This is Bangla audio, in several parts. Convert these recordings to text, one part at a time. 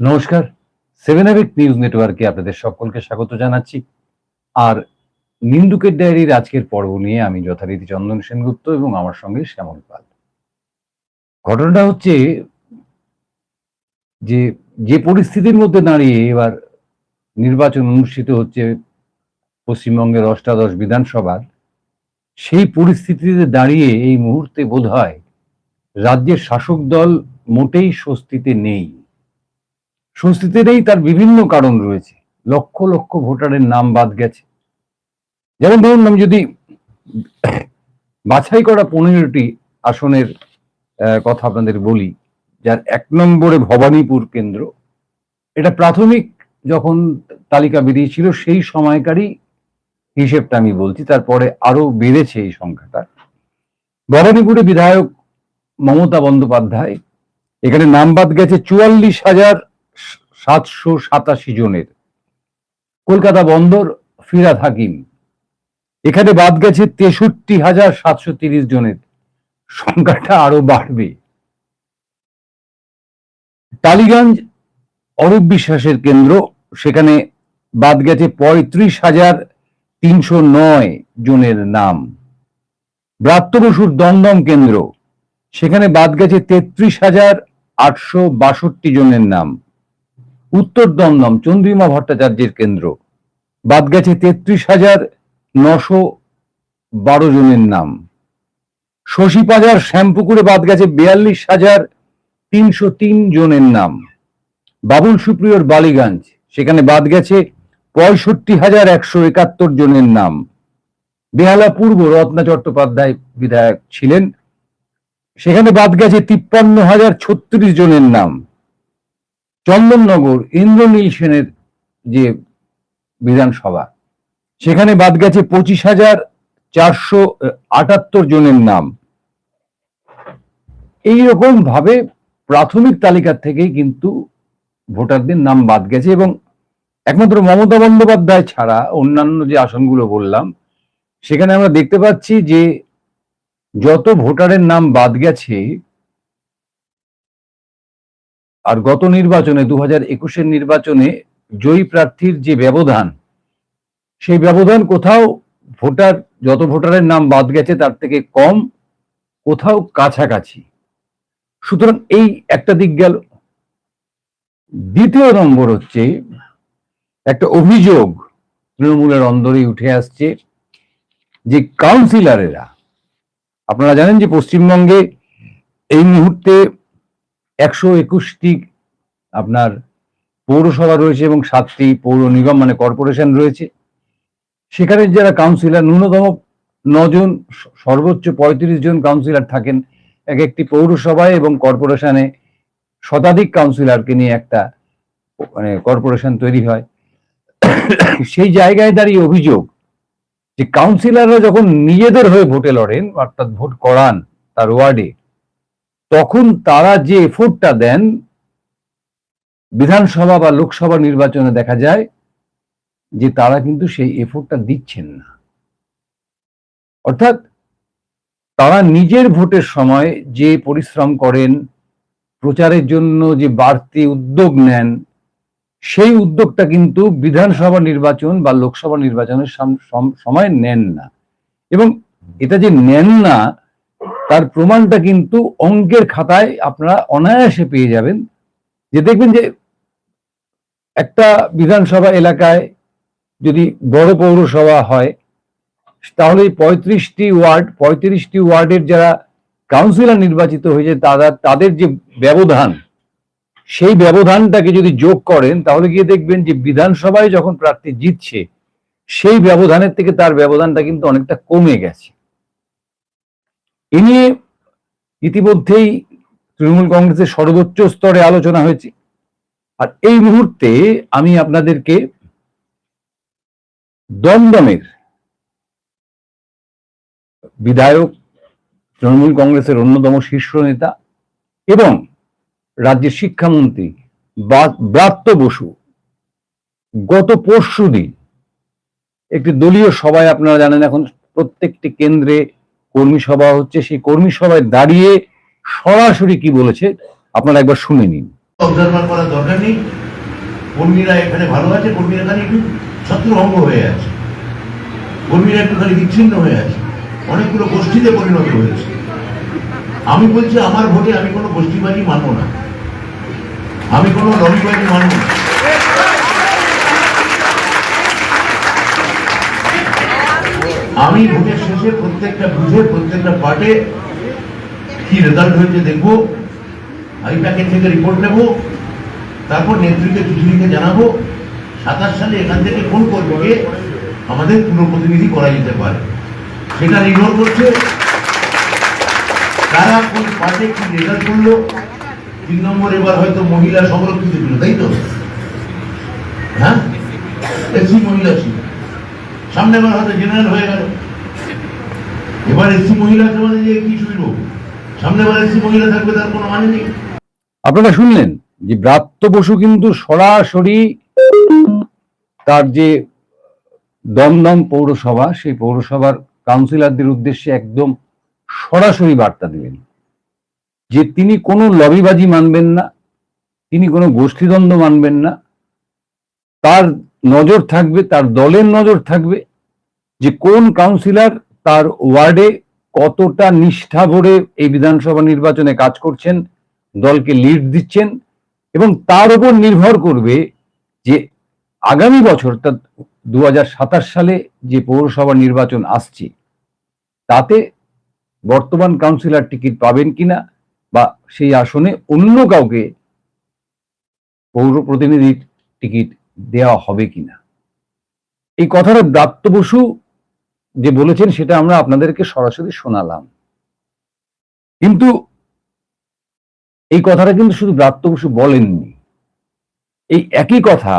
নমস্কার। সেভেন এভিক নিউজ নেটওয়ার্কে আপনাদের সকলকে স্বাগত জানাচ্ছি। আর নিন্দুকের ডায়েরির আজকের পর্ব নিয়ে আমি যথারীতি চন্দন সেনগুপ্ত এবং আমার সঙ্গে শ্যামল পাল। ঘটনাটা হচ্ছে যে যে পরিস্থিতির মধ্যে দাঁড়িয়ে এবার নির্বাচন অনুষ্ঠিত হচ্ছে পশ্চিমবঙ্গের অষ্টাদশ বিধানসভার, সেই পরিস্থিতিতে দাঁড়িয়ে এই মুহূর্তে বোধহয় রাজ্যের শাসক দল মোটেই স্বস্তিতে নেই। স্বস্তিতে নেই, তার বিভিন্ন কারণ রয়েছে। লক্ষ লক্ষ ভোটারের নাম বাদ গেছে। যেমন ধরুন, আমি যদি বাছাই করা 15টি আসনের কথা আপনাদের বলি, যার 1 নম্বরে ভবানীপুর কেন্দ্র। এটা প্রাথমিক যখন তালিকা বেরিয়েছিল সেই সময়কারই হিসেবটা আমি বলছি, তারপরে আরো বেড়েছে এই সংখ্যাটা। ভবানীপুরে বিধায়ক মমতা বন্দ্যোপাধ্যায়, এখানে নাম বাদ গেছে 44,787 জনের। কলকাতা বন্দর ফিরহাদ হাকিম, এখানে বাদ গেছে 63,730 জনের। সংখ্যাটা আরো বাড়বে। টালিগঞ্জ অরূপ বিশ্বাসের কেন্দ্র, সেখানে বাদ গেছে 35,309 জনের নাম। ব্রাত্য বসুর দমদম কেন্দ্র, সেখানে বাদ গেছে 33,862 জনের নাম। উত্তর দমদম চন্দ্রিমা ভট্টাচার্যের কেন্দ্র, বাদ গেছে 33,912 জনের নাম। শশীবাজার শ্যামপুকুরে বাদ গেছে 42,303 জনের নাম। বাবুল সুপ্রিয়র বালিগঞ্জ, সেখানে বাদ গেছে 65,171 জনের নাম। বেহালা পূর্ব রত্না চট্টোপাধ্যায় বিধায়ক ছিলেন, সেখানে বাদ গেছে 53,036 জনের নাম। চন্দননগর ইন্দ্রনীল সেনের যে বিধানসভা, সেখানে বাদ গেছে 25,478 জনের নাম। এইরকম ভাবে প্রাথমিক তালিকা থেকেই কিন্তু ভোটারদের নাম বাদ গেছে, এবং একমাত্র মমতা বন্দ্যোপাধ্যায় ছাড়া অন্যান্য যে আসনগুলো বললাম, সেখানে আমরা দেখতে পাচ্ছি যে যত ভোটারের নাম বাদ গেছে, আর গত নির্বাচনে 2021-এর নির্বাচনে জয়ী প্রার্থীর যে ব্যবধান, সেই ব্যবধান কোথাও ভোটার যত ভোটারের নাম বাদ গেছে তার থেকে কম, কোথাও কাছাকাছি। সুতরাং এই একটা দিক গেল। দ্বিতীয় নম্বর হচ্ছে একটা অভিযোগ তৃণমূলের অন্দরেই উঠে আসছে যে কাউন্সিলরেরা, আপনারা জানেন যে পশ্চিমবঙ্গে এই মুহূর্তে 121টি আপনার পৌরসভা রয়েছে এবং 7টি পৌর নিগম মানে কর্পোরেশন রয়েছে। সেখানে যারা কাউন্সিলর, ন্যূনতম 9 জন, সর্বোচ্চ 35 জন কাউন্সিলর থাকেন এক একটি পৌরসভায়, এবং কর্পোরেশনে শতাধিক কাউন্সিলরকে নিয়ে একটা মানে কর্পোরেশন তৈরি হয়। সেই জায়গায় দাঁড়িয়ে অভিযোগ যে কাউন্সিলররা যখন নিজেদের হয়ে ভোটে লড়েন, অর্থাৎ ভোট করান তার ওয়ার্ডে, তখন তারা যে এফোর্টটা দেন বিধানসভা বা লোকসভা নির্বাচনে দেখা যায় যে তারা কিন্তু সেই এফোর্টটা দিচ্ছেন না। অর্থাৎ তারা নিজের ভোটের সময় যে পরিশ্রম করেন, প্রচারের জন্য যে বাড়তি উদ্যোগ নেন, সেই উদ্যোগটা কিন্তু বিধানসভা নির্বাচন বা লোকসভা নির্বাচনের সময় নেন না। এবং এটা যে নেন না তার প্রমাণটা কিন্তু অঙ্কের খাতায় আপনারা অনায়াসে পেয়ে যাবেন। যে দেখবেন যে একটা বিধানসভা এলাকায় যদি বড় পৌরসভা হয়, তাহলে 35টি ওয়ার্ডের যারা কাউন্সিলর নির্বাচিত হয়েছে তাদের যে ব্যবধান, সেই ব্যবধানটাকে যদি যোগ করেন, তাহলে গিয়ে দেখবেন যে বিধানসভায় যখন প্রার্থী জিতছে, সেই ব্যবধানের থেকে তার ব্যবধানটা কিন্তু অনেকটা কমে গেছে। এ নিয়ে ইতিমধ্যেই তৃণমূল কংগ্রেসের সর্বোচ্চ স্তরে আলোচনা হয়েছে। আর এই মুহূর্তে আমি আপনাদেরকে দমদমের বিধায়ক, তৃণমূল কংগ্রেসের অন্যতম শীর্ষ নেতা এবং রাজ্যের শিক্ষামন্ত্রী ব্রাত্য বসু গত পরশুদিন একটি দলীয় সভায়, আপনারা জানেন এখন প্রত্যেকটি কেন্দ্রে কর্মী সভা হচ্ছে, সেই কর্মী সভায় দাঁড়িয়ে সরাসরি কি বলেছে আপনারা একবার শুনে নিন। অবজারভার করার দরকার নেই। কর্মীরা এখানে ভালো আছে, কর্মীরা এখানে একটু ছত্রভঙ্গ হয়ে আছে, কর্মীরা একটুখানি বিচ্ছিন্ন হয়ে আছে, অনেকগুলো গোষ্ঠীতে পরিণত হয়েছে। আমি বলছি আমার ভোটে আমি কোনো গোষ্ঠীবাজি মানব না, আমি কোনো লবিবাজি মানব না। আমি ভোটের শেষে প্রত্যেকটা বুথে প্রত্যেকটা পার্টে কি রেজাল্ট হয়েছে দেখবো, আমি প্যাকেট থেকে রিপোর্ট নেবো, তারপর নেতৃত্বে চিঠি লিখে জানাবো 27 সালে এখান থেকে কোন কর্মীকে আমাদের পুনঃপ্রতিনিধি করা যেতে পারে। সেটা নির্ভর করছে তারা কোন পার্টে কি রেজাল্ট করলো। 3 নম্বর এবার হয়তো মহিলা সংরক্ষিত ছিল, তাই তো? হ্যাঁ, এসসি মহিলা ছিল, সামনে বার হয়তো জেনারেল হয়ে গেল। এবার এসসি মহিলা মানে যে কি শুইল, সামনে বার এসসি মহিলা থাকবে, তার কোনো মানে নেই। আপনারা শুনলেন যে ব্রাত্য বসু কিন্তু সরাসরি তার যে দমদম পৌরসভা, সেই পৌরসভার কাউন্সিলরদের উদ্দেশ্যে একদম সরাসরি বার্তা দিলেন যে তিনি কোনো লবিবাজি মানবেন না, তিনি কোনো গোষ্ঠীদ্বন্দ্ব মানবেন না। তার নজর থাকবে, তার দলের নজর থাকবে যে কোন কাউন্সিলর তার ওয়ার্ডে কতটা নিষ্ঠা ভরে এই বিধানসভা নির্বাচনে কাজ করছেন, দলকে লিড দিচ্ছেন, এবং তার উপর নির্ভর করবে যে আগামী বছর, অর্থাৎ 2027 সালে যে পৌরসভা নির্বাচন আসছে, তাতে বর্তমান কাউন্সিলর টিকিট পাবেন কিনা বা সেই আসনে অন্য কাউকে পৌর প্রতিনিধির টিকিট দেওয়া হবে কিনা। এই কথাটা ব্রাত্য বসু যে বলেছেন সেটা আমরা আপনাদেরকে সরাসরি শোনালাম, কিন্তু এই কথাটা কিন্তু শুধু ব্রাত্য বসু বলেননি। এই একই কথা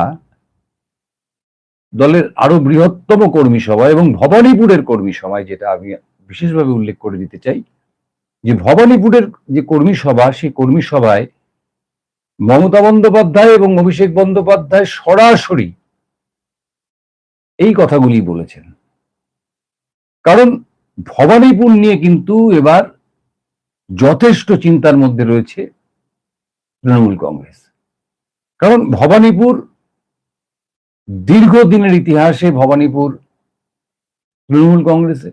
দলের আরো বৃহত্তম কর্মী সভা এবং ভবানীপুরের কর্মী সভায়, যেটা আমি বিশেষভাবে উল্লেখ করে দিতে চাই, যে ভবানীপুরের যে কর্মী সভা, সেই কর্মী সভায় মমতা বন্দ্যোপাধ্যায় এবং অভিষেক বন্দ্যোপাধ্যায় সরাসরি এই কথাগুলি বলেছেন। কারণ ভবানীপুর নিয়ে কিন্তু এবার যথেষ্ট চিন্তার মধ্যে রয়েছে তৃণমূল কংগ্রেস। কারণ ভবানীপুর দীর্ঘদিনের ইতিহাসে, ভবানীপুর তৃণমূল কংগ্রেসে,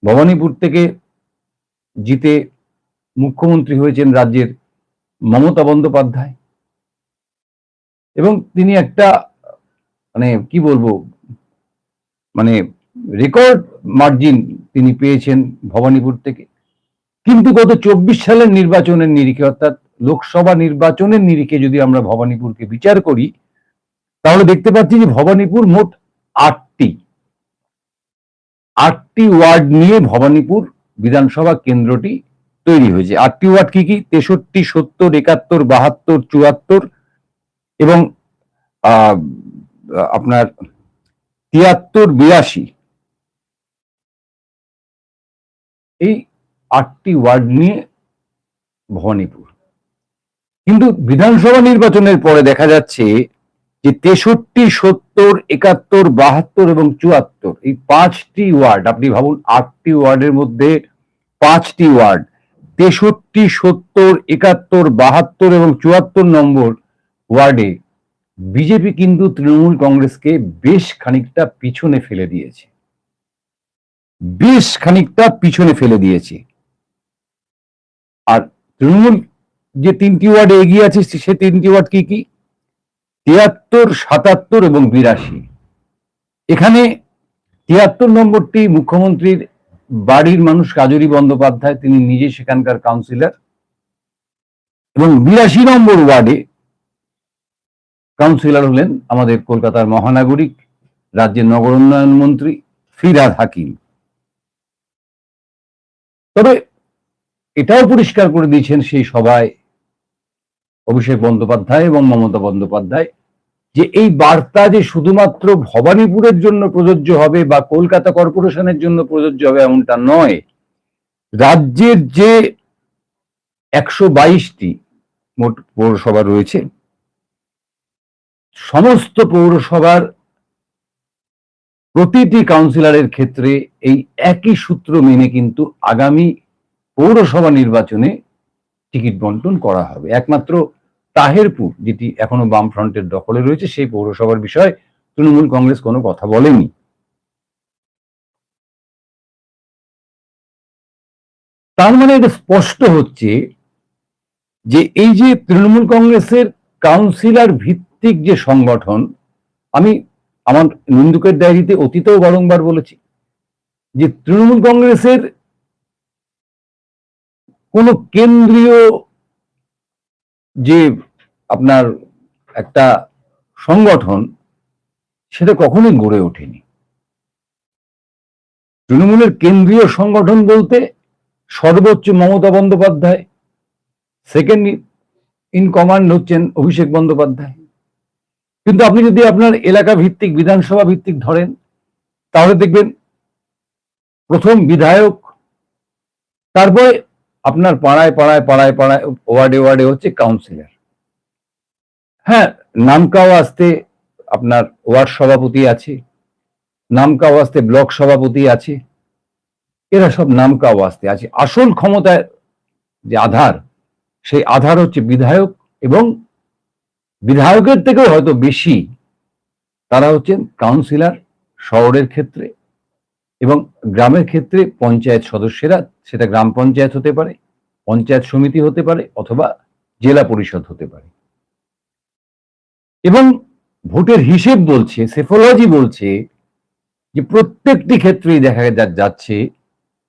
ভবানীপুর থেকে জিতে মুখ্যমন্ত্রী হয়েছেন রাজ্যের মমতা বন্দ্যোপাধ্যায়, এবং তিনি একটা মানে কি বলবো, মানে রেকর্ড মার্জিন তিনি পেয়েছেন ভবানীপুর থেকে। কিন্তু গত 24 সালের নির্বাচনের নিরিখে, অর্থাৎ লোকসভা নির্বাচনের নিরিখে যদি আমরা ভবানীপুরকে বিচার করি, তাহলে দেখতে পাচ্ছি যে ভবানীপুর মোট 8টি ওয়ার্ড নিয়ে ভবানীপুর বিধানসভা কেন্দ্রটি তৈরি হয়েছে। 8টি ওয়ার্ড কি কি? 63, 70, 71, 72, 74 এবং আপনার 73, 82, এই 8টি ওয়ার্ড নিয়ে ভবানীপুর। কিন্তু বিধানসভা নির্বাচনের পরে দেখা যাচ্ছে যে 63, 70, 71, 72 এবং 74, এই 5টি ওয়ার্ড, আপনি ভাবুন 8টি ওয়ার্ডের মধ্যে 5টি ওয়ার্ড, 63, 70, 71, 72 এবং 74 নম্বর ওয়ার্ডে বিজেপি কিন্তু তৃণমূল কংগ্রেসকে বেশ খানিকটা পিছনে ফেলে দিয়েছে। আর তৃণমূল যে 3টি ওয়ার্ডে এগিয়ে আছে, সে 3টি ওয়ার্ড কি কি? 73, 77 এবং 82। এখানে 73 নম্বরটি মুখ্যমন্ত্রীর বাড়ির মানুষ কাজরি বন্দ্যোপাধ্যায়, তিনি নিজে সেখানকার কাউন্সিলর, এবং 82 নম্বর ওয়ার্ডে কাউন্সিলর হলেন আমাদের কলকাতার মহানাগরিক, রাজ্যের নগর উন্নয়ন মন্ত্রী ফিরহাদ হাকিম। তবে এটাও পরিষ্কার করে দিয়েছেন সেই সভায় অভিষেক বন্দ্যোপাধ্যায় এবং মমতা বন্দ্যোপাধ্যায় যে এই বার্তা যে শুধুমাত্র ভবানীপুরের জন্য প্রযোজ্য হবে বা কলকাতা কর্পোরেশনের জন্য প্রযোজ্য হবে এমনটা নয়। রাজ্যের যে 122টি মোট পৌরসভা রয়েছে, সমস্ত পৌরসভার প্রতিটি কাউন্সিলরের ক্ষেত্রে এই একই সূত্র মেনে কিন্তু আগামী পৌরসভা নির্বাচনে টিকিট বন্টন করা হবে। একমাত্র তাহেরপুর, যেটি এখনো বামফ্রন্টের দখলে রয়েছে, সেই পৌরসভার বিষয়ে তৃণমূল কংগ্রেস কোনো কথা বলেনি। তার মানে এটা স্পষ্ট হচ্ছে যে এই যে তৃণমূল কংগ্রেসের কাউন্সিলর ভিত্তিক যে সংগঠন, আমি আমার নিন্দুকের ডায়েরিতে অতীতেও বারংবার বলেছি যে তৃণমূল কংগ্রেসের কোন কেন্দ্রীয় যে আপনার একটা সংগঠন, সেটা কখনোই গড়ে ওঠেনি। তৃণমূলের কেন্দ্রীয় সংগঠন বলতে সর্বোচ্চ Mamata Bandyopadhyay, second in command হচ্ছেন অভিষেক বন্দ্যোপাধ্যায়। কিন্তু আপনি যদি আপনার এলাকা ভিত্তিক, বিধানসভা ভিত্তিক ধরেন, তাহলে দেখবেন প্রথম বিধায়ক, তারপরে আপনার পাড়ায় পাড়ায় পাড়ায় পাড়ায় ওয়ার্ডে ওয়ার্ডে হচ্ছে কাউন্সিলর। হ্যাঁ, নামকাও আসতে আপনার ওয়ার্ড সভাপতি আছে, নামকাও আসতে ব্লক সভাপতি আছে, এরা সব নামকাও আসতে আছে। আসল ক্ষমতার যে আধার, সেই আধার হচ্ছে বিধায়ক, এবং বিধায়কের থেকেও হয়তো বেশি তারা হচ্ছেন কাউন্সিলর শহরের ক্ষেত্রে, এবং গ্রামের ক্ষেত্রে পঞ্চায়েত সদস্যরা, সেটা গ্রাম পঞ্চায়েত হতে পারে, পঞ্চায়েত সমিতি হতে পারে, অথবা জেলা পরিষদ হতে পারে। এবং ভোটের হিসেব বলছে, সেফোলজি বলছে যে প্রত্যেকটি ক্ষেত্রেই দেখা যাচ্ছে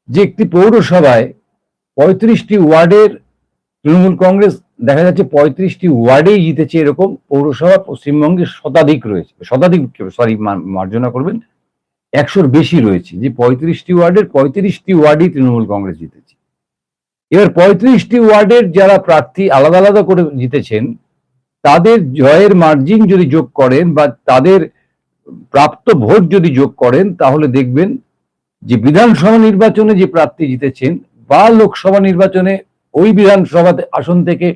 যে একটি পৌরসভায় 35টি ওয়ার্ডের তৃণমূল কংগ্রেস দেখা যাচ্ছে 35টি ওয়ার্ডেই জিতেছে, এরকম পৌরসভা পশ্চিমবঙ্গে শতাধিক রয়েছে। শতাধিক, সরি মার্জনা করবেন, 100-র বেশি রয়েছে, যে 35টি ওয়ার্ডের 35টি ওয়ার্ডই তৃণমূল কংগ্রেস জিতেছে। এবার 35টি ওয়ার্ডের যারা প্রার্থী আলাদা আলাদা করে জিতেছেন, তাদের জয়ের মার্জিন যদি যোগ করেন বা তাদের প্রাপ্ত ভোট যদি যোগ করেন, তাহলে দেখবেন যে বিধানসভা নির্বাচনে যে প্রার্থী জিতেছেন বা লোকসভা নির্বাচনে ওই বিধানসভা আসন থেকে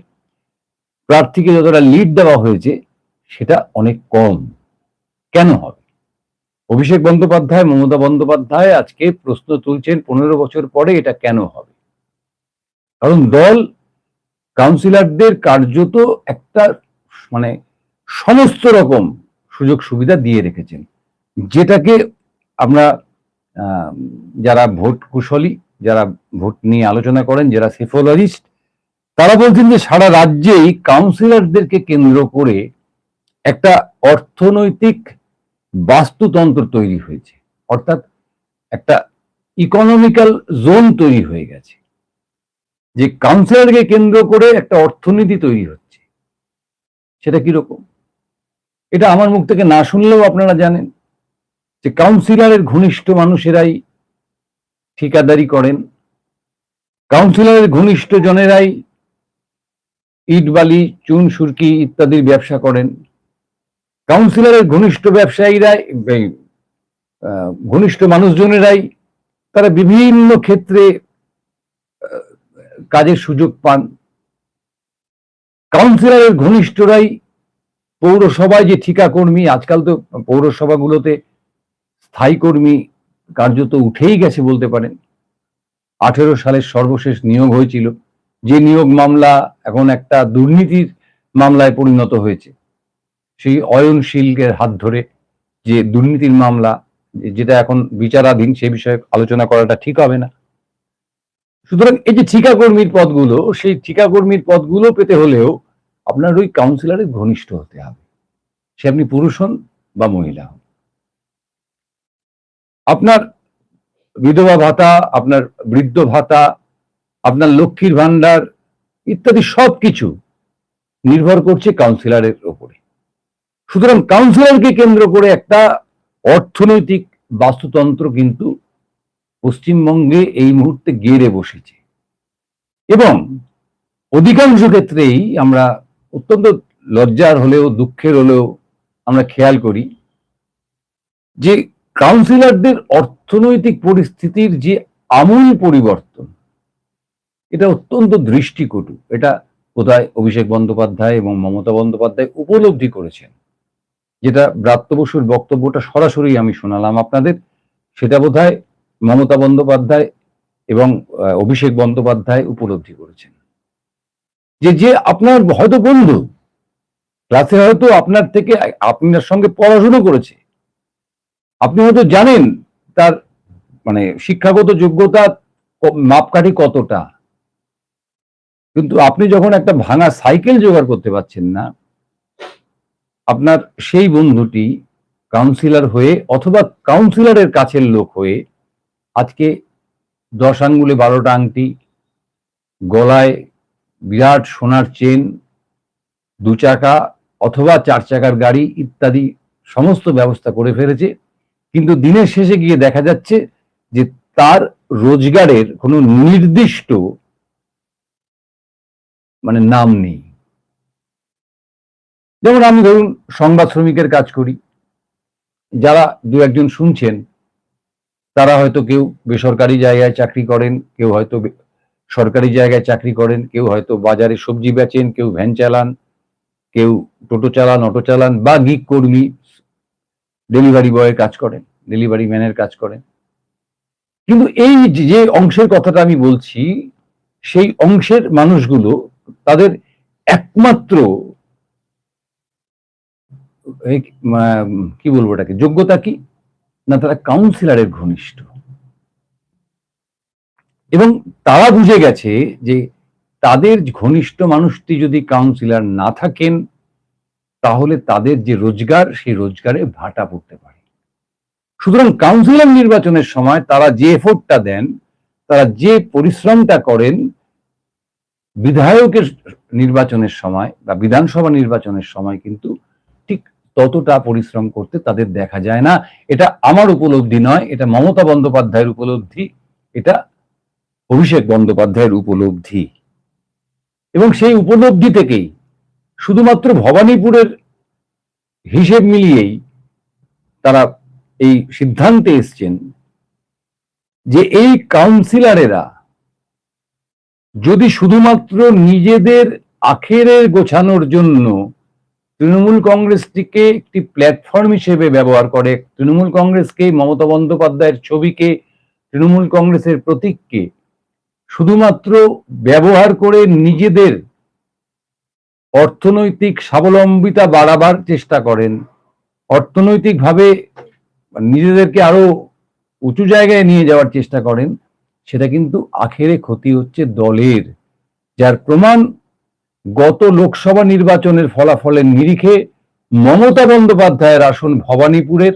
প্রার্থীকে যতটা লিড দেওয়া হয়েছে, সেটা অনেক কম। কেন হবে? অভিষেক বন্দ্যোপাধ্যায়, মমতা বন্দ্যোপাধ্যায় আজকে প্রশ্ন তুলছেন 15 বছর পরে এটা কেন হবে। কারণ দল কাউন্সিলরদের কার্যত একটা মানে সমস্ত রকম সুযোগ সুবিধা দিয়ে রেখেছেন, যেটাকে আমরা যারা ভোট কুশলী, যারা ভোট নিয়ে আলোচনা করেন, যারা সেফোলজিস্ট, তারা বলছেন যে সারা রাজ্যেই কাউন্সিলরদেরকে কেন্দ্র করে একটা অর্থনৈতিক বাস্তুতন্ত্র তৈরি হয়েছে, অর্থাৎ একটা ইকোনমিক্যাল জোন তৈরি হয়ে গেছে, যে কাউন্সিলরকে কেন্দ্র করে একটা অর্থনীতি তৈরি হচ্ছে। সেটা কিরকম? এটা আমার মুখ থেকে না শুনলেও আপনারা জানেন যে কাউন্সিলরের ঘনিষ্ঠ মানুষেরাই ঠিকাদারি করেন, কাউন্সিলরের ঘনিষ্ঠ জনেরাই ইট বালি, চুন সুরকি ইত্যাদির ব্যবসা করেন, কাউন্সিলরের ঘনিষ্ঠ ব্যবসায়ীরাই, ঘনিষ্ঠ মানুষজনেরাই তারা বিভিন্ন ক্ষেত্রে কাজের সুযোগ পান। কাউন্সিলরের ঘনিষ্ঠরাই পৌরসভায় যে ঠিকাকর্মী, আজকাল তো পৌরসভাগুলোতে স্থায়ী কর্মী কার্যত উঠেই গেছে বলতে পারেন। 18 সালের সর্বশেষ নিয়োগ হয়েছিল, যে নিয়োগ মামলা এখন একটা দুর্নীতির মামলায় পরিণত হয়েছে। সেই অয়নশীলের হাত ধরে যে দুর্নীতির মামলা, যেটা এখন বিচারাধীন, সে বিষয়ে আলোচনা করাটা ঠিক হবে না। সুতরাং এই যে ঠিকাকর্মীর পদগুলো, সেই ঠিকাকর্মীর পদগুলো পেতে হলেও আপনার ওই কাউন্সিলরের ঘনিষ্ঠ হতে হবে, সে আপনি পুরুষ হন বা মহিলা হন। আপনার বিধবা ভাতা, আপনার বৃদ্ধ ভাতা, আপনার লক্ষ্মীর ভান্ডার ইত্যাদি সবকিছু নির্ভর করছে কাউন্সিলরের উপরে। সুতরাং কাউন্সিলরকে কেন্দ্র করে একটা অর্থনৈতিক বাস্তুতন্ত্র কিন্তু পশ্চিমবঙ্গে এই মুহূর্তে গেড়ে বসেছে, এবং অধিকাংশ ক্ষেত্রেই আমরা অত্যন্ত লজ্জার হলেও দুঃখের হলেও আমরা খেয়াল করি যে কাউন্সিলরদের অর্থনৈতিক পরিস্থিতির যে আমূল পরিবর্তন, এটা অত্যন্ত দৃষ্টিকটু। এটা বোধহয় অভিষেক বন্দ্যোপাধ্যায় এবং মমতা বন্দ্যোপাধ্যায় উপলব্ধি করেছেন, যেটা ব্রাত্য বসুর বক্তব্যটা সরাসরি আমি শোনালাম আপনাদের, সেটা বোধহয় মমতা বন্দ্যোপাধ্যায় এবং অভিষেক বন্দ্যোপাধ্যায় উপলব্ধি করেছেন যে আপনার হয়তো বন্ধু, ক্লাসে হয়তো আপনার সঙ্গে পড়াশুনো করেছে, আপনি হয়তো জানেন তার মানে শিক্ষাগত যোগ্যতা মাপকাঠি কতটা, কিন্তু আপনি যখন একটা ভাঙা সাইকেল জোগাড় করতে পারছেন না, আপনার সেই বন্ধুটি কাউন্সিলর হয়ে অথবা কাউন্সিলরের কাছের লোক হয়ে আজকে 10 আঙ্গুলে 12টা আংটি, গলায় বিরাট সোনার চেন, 2 চাকা অথবা 4 চাকার গাড়ি ইত্যাদি সমস্ত ব্যবস্থা করে ফেলেছে। কিন্তু দিনের শেষে গিয়ে দেখা যাচ্ছে যে তার রোজগারের কোনো নির্দিষ্ট নাম নেই। যেমন আমি ধরুন সংবাদ শ্রমিকের কাজ করি, যারা দু একজন শুনছেন তারা হয়তো কেউ বেসরকারি জায়গায় চাকরি করেন, কেউ হয়তো সরকারি জায়গায় চাকরি করেন, কেউ হয়তো বাজারে সবজি বেচেন, কেউ ভ্যান চালান, কেউ টোটো চালান, অটো চালান, বা গিগ কর্মী, ডেলিভারি বয়ের কাজ করেন, ডেলিভারি ম্যানের কাজ করেন। কিন্তু এই যে অংশের কথাটা আমি বলছি, সেই অংশের মানুষগুলো তাদের একমাত্র কি বলবো এটাকে, যোগ্যতা কি না, তারা কাউন্সিলরের ঘনিষ্ঠ, এবং তারা বুঝে গেছে যে তাদের ঘনিষ্ঠ মানুষটি যদি কাউন্সিলর না থাকেন তাহলে তাদের যে রোজগার, সেই রোজগারে ভাটা পড়তে পারে। সুতরাং কাউন্সিলর নির্বাচনের সময় তারা যে এফোর্টটা দেন, তারা যে পরিশ্রমটা করেন, বিধায়কের নির্বাচনের সময় বা বিধানসভা নির্বাচনের সময় কিন্তু ঠিক ততটা পরিশ্রম করতে তাদের দেখা যায় না। এটা আমার উপলব্ধি নয়, এটা মমতা বন্দ্যোপাধ্যায়ের উপলব্ধি, এটা অভিষেক বন্দ্যোপাধ্যায়ের উপলব্ধি। এবং সেই উপলব্ধি থেকেই শুধুমাত্র ভবানীপুরের হিসেব মিলিয়েই তারা এই সিদ্ধান্তে এসছেন যে এই কাউন্সিলরেরা যদি শুধুমাত্র নিজেদের আখেরের গোছানোর জন্য তৃণমূল কংগ্রেসটিকে একটি প্ল্যাটফর্ম হিসেবে ব্যবহার করে, তৃণমূল কংগ্রেসকে, মমতা বন্দ্যোপাধ্যায়ের ছবিকে, তৃণমূল কংগ্রেসের প্রতীককে শুধুমাত্র ব্যবহার করে নিজেদের অর্থনৈতিক স্বাবলম্বিতা বাড়াবার চেষ্টা করেন, অর্থনৈতিকভাবে নিজেদেরকে আরো উঁচু জায়গায় নিয়ে যাওয়ার চেষ্টা করেন, সেটা কিন্তু আখেরে ক্ষতি হচ্ছে দলের। যার প্রমাণ গত লোকসভা নির্বাচনের ফলাফলের নিরিখে মমতা বন্দ্যোপাধ্যায়ের আসন ভবানীপুরের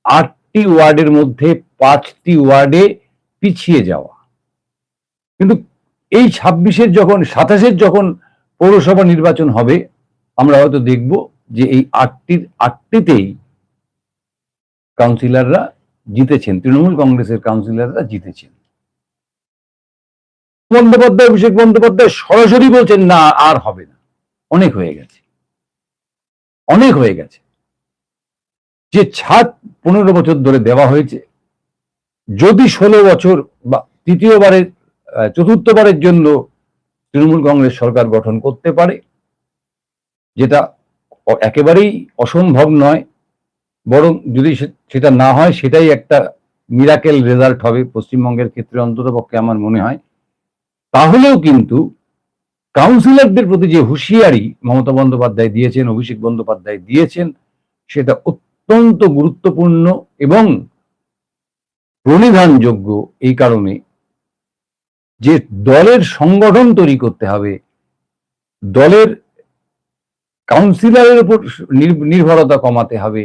8টি ওয়ার্ডের মধ্যে 5টি ওয়ার্ডে পিছিয়ে যাওয়া। কিন্তু এই 27-এর যখন পৌরসভা নির্বাচন হবে, আমরা হয়তো দেখব যে এই 8টিতেই কাউন্সিলররা জিতেছেন, তৃণমূল কংগ্রেসের কাউন্সিলররা জিতেছেন। অভিষেক বন্দ্যোপাধ্যায় সরাসরি বলছেন না, আর হবে না, অনেক হয়ে গেছে, অনেক হয়ে গেছে। যে ছাড় 15 বছর ধরে দেওয়া হয়েছে, যদি 16 বছর বা চতুর্থবারের জন্য তৃণমূল কংগ্রেস সরকার গঠন করতে পারে, যেটা একেবারেই অসম্ভব নয়, বরং যদি সেটা না হয় সেটাই একটা মিরাকেল রেজাল্ট হবে পশ্চিমবঙ্গের ক্ষেত্রে, অন্ততপক্ষে আমার মনে হয়। তাহলেও কিন্তু কাউন্সিলরদের প্রতি যে হুঁশিয়ারি মমতা বন্দ্যোপাধ্যায় দিয়েছেন, অভিষেক বন্দ্যোপাধ্যায় দিয়েছেন, সেটা অত্যন্ত গুরুত্বপূর্ণ এবং প্রণিধানযোগ্য, এই কারণে যে দলের সংগঠন তৈরি করতে হবে, দলের কাউন্সিলরের উপর নির্ভরতা কমাতে হবে,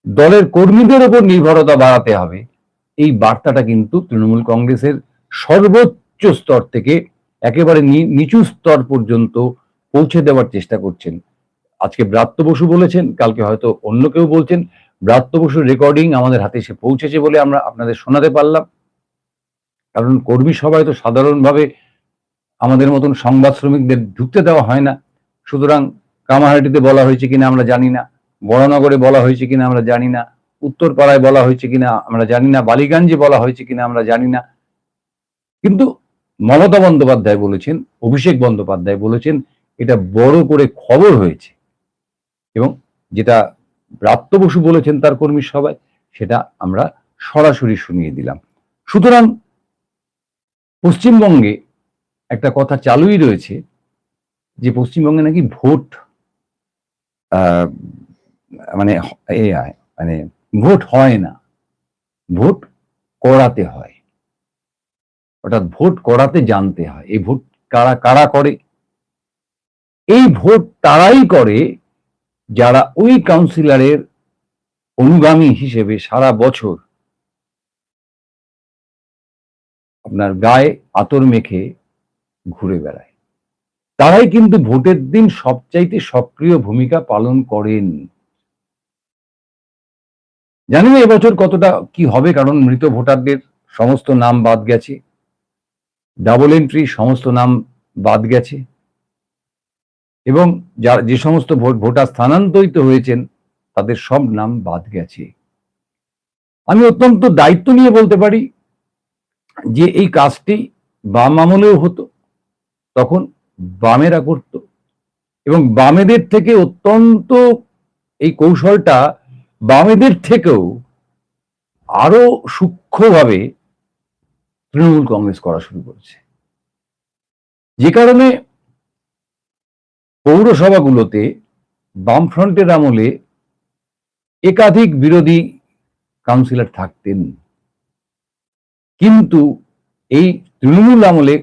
দলের কর্মীদের উপর নির্ভরতা বাড়াতে হবে। এই বার্তাটা কিন্তু তৃণমূল কংগ্রেসের সর্বোচ্চ স্তর থেকে একেবারে নিচু স্তর পর্যন্ত পৌঁছে দেওয়ার চেষ্টা করছেন। আজকে ব্রাত্য বসু বলেছেন, কালকে হয়তো অন্য কেউ বলছেন। ব্রাত্য বসুর রেকর্ডিং আমাদের হাতে এসে পৌঁছেছে বলে আমরা আপনাদের শোনাতে পারলাম, কারণ কর্মী সভায় তো সাধারণভাবে আমাদের মতন সংবাদ শ্রমিকদের ঢুকতে দেওয়া হয় না। সুতরাং কামারহাটিতে বলা হয়েছে কিনা আমরা জানি না, বড়নগরে বলা হয়েছে কিনা আমরা জানি না, উত্তরপাড়ায় বলা হয়েছে কিনা আমরা জানি না, বালিগঞ্জে বলা হয়েছে কিনা আমরা জানি না, কিন্তু মমতা বন্দ্যোপাধ্যায় বলেছেন, অভিষেক বন্দ্যোপাধ্যায় বলেছেন, এটা বড় করে খবর হয়েছে। এবং যেটা ব্রাত্য বসু বলেছেন তার কর্মী সভায়, সেটা আমরা সরাসরি শুনিয়ে দিলাম। সুতরাং পশ্চিমবঙ্গে একটা কথা চালুই রয়েছে যে পশ্চিমবঙ্গে নাকি ভোট আহ, মানে মানে ভোট হয় না, ভোট করাতে হয়। অর্থাৎ ভোট করাতে জানতে হয়। এই ভোট কারা কারা করে? এই ভোট তারাই করে যারা ওই কাউন্সিলরের অনুগামী হিসেবে সারা বছর আপনার গায়ে আতর মেখে ঘুরে বেড়ায়। তারাই কিন্তু ভোটের দিন সবচাইতে সক্রিয় ভূমিকা পালন করেন। জানি না এবছর কতটা কি হবে, কারণ মৃত ভোটারদের সমস্ত নাম বাদ গেছে, ডাবল এন্ট্রি সমস্ত নাম বাদ গেছে, এবং যে সমস্ত ভোটার স্থানান্তরিত হয়েছেন তাদের সব নাম বাদ গেছে। আমি অত্যন্ত দায়িত্ব নিয়ে বলতে পারি যে এই কাজটি বাম আমলেও হতো, তখন বামেরা করত, এবং বামেদের থেকে অত্যন্ত এই কৌশলটা বামেদের থেকেও আরো সূক্ষ্মভাবে তৃণমূল কংগ্রেস করা শুরু করেছে, যে কারণে পৌরসভাগুলোতে বামফ্রন্টের আমলে একাধিক বিরোধী কাউন্সিলর থাকতেন, কিন্তু এই তৃণমূল আমলে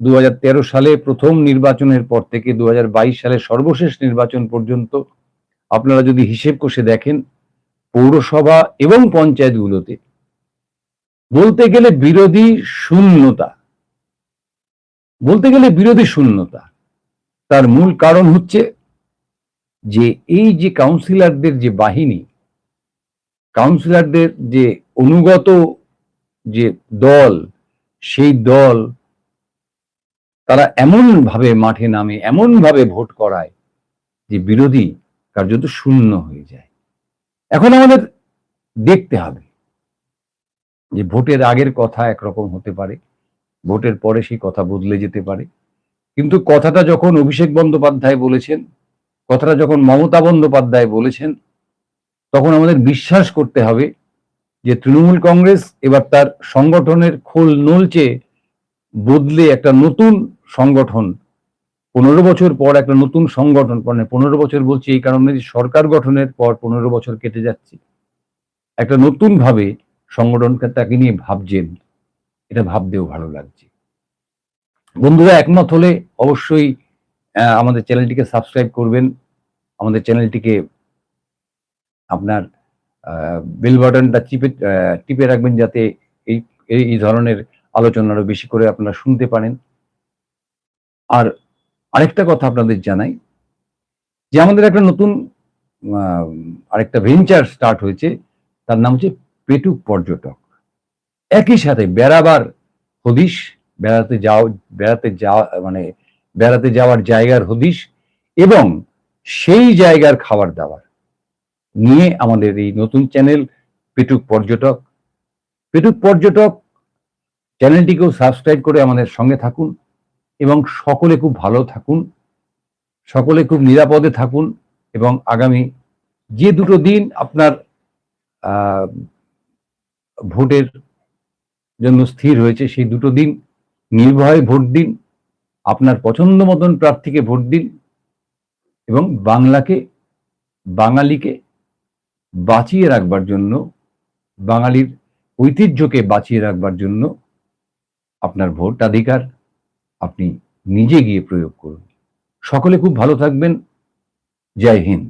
2013 সালে প্রথম নির্বাচনের পর থেকে 2022 সালে সর্বশেষ নির্বাচন পর্যন্ত আপনারা যদি হিসেব কষে দেখেন, পৌরসভা এবং পঞ্চায়েতগুলোতে বলতে গেলে বিরোধী শূন্যতা, তার মূল কারণ হচ্ছে যে এই যে কাউন্সিলরদের যে বাহিনী, কাউন্সিলরদের যে অনুগত যে দল, সেই দল তারা এমন ভাবে মাঠে নামে, এমন ভাবে ভোট করায় যে বিরোধী কার্যত শূন্য হয়ে যায়। এখন আমাদের দেখতে হবে যে ভোটের আগের কথা একরকম হতে পারে, ভোটের পরে সেই কথা বদলে যেতে পারে, কিন্তু কথাটা যখন অভিষেক বন্দ্যোপাধ্যায় বলেছেন, কথাটা যখন মমতা বন্দ্যোপাধ্যায় বলেছেন, তখন আমাদের বিশ্বাস করতে হবে যে তৃণমূল কংগ্রেস এবার তার সংগঠনের খোল নলচে বদলে একটা নতুন সংগঠন, 15 বছর পর একটা নতুন সংগঠন, মানে 15 বছর বলছি এই কারণে যে সরকার গঠনের পর 15 বছর কেটে যাচ্ছে, একটা নতুন ভাবে সংগঠনটাকে নিয়ে ভাবছেন, এটা ভাবতেও ভালো লাগছে। বন্ধুরা একমত হলে অবশ্যই আমাদের চ্যানেলটিকে সাবস্ক্রাইব করবেন, আমাদের চ্যানেলটিকে আপনার বেল বাটনটা টিপে রাখবেন, যাতে এই এই ধরনের আলোচনা আরো বেশি করে আপনারা শুনতে পারেন। আর আরেকটা কথা আপনাদের জানাই যে আমাদের একটা নতুন আরেকটা ভেঞ্চার স্টার্ট হয়েছে, তার নাম হচ্ছে পেটুক পর্যটক। একই সাথে বেড়াবার হদিশ, বেড়াতে যাওয়ার জায়গার হদিশ এবং সেই জায়গার খাবার দাবার নিয়ে আমাদের এই নতুন চ্যানেল পেটুক পর্যটক চ্যানেলটিকেও সাবস্ক্রাইব করে আমাদের সঙ্গে থাকুন, এবং সকলে খুব ভালো থাকুন, সকলে খুব নিরাপদে থাকুন, এবং আগামী যে দুটো দিন আপনার ভোটের জন্য স্থির হয়েছে, সেই দুটো দিন নির্ভয়ে ভোট দিন, আপনার পছন্দ মতন প্রার্থীকে ভোট দিন, এবং বাঙালিকে বাঁচিয়ে রাখবার জন্য, বাঙালির ঐতিহ্যকে বাঁচিয়ে রাখবার জন্য আপনার ভোটাধিকার আপনি নিজে গিয়ে প্রয়োগ করুন। সকলে খুব ভালো থাকবেন। জয় হিন্দ।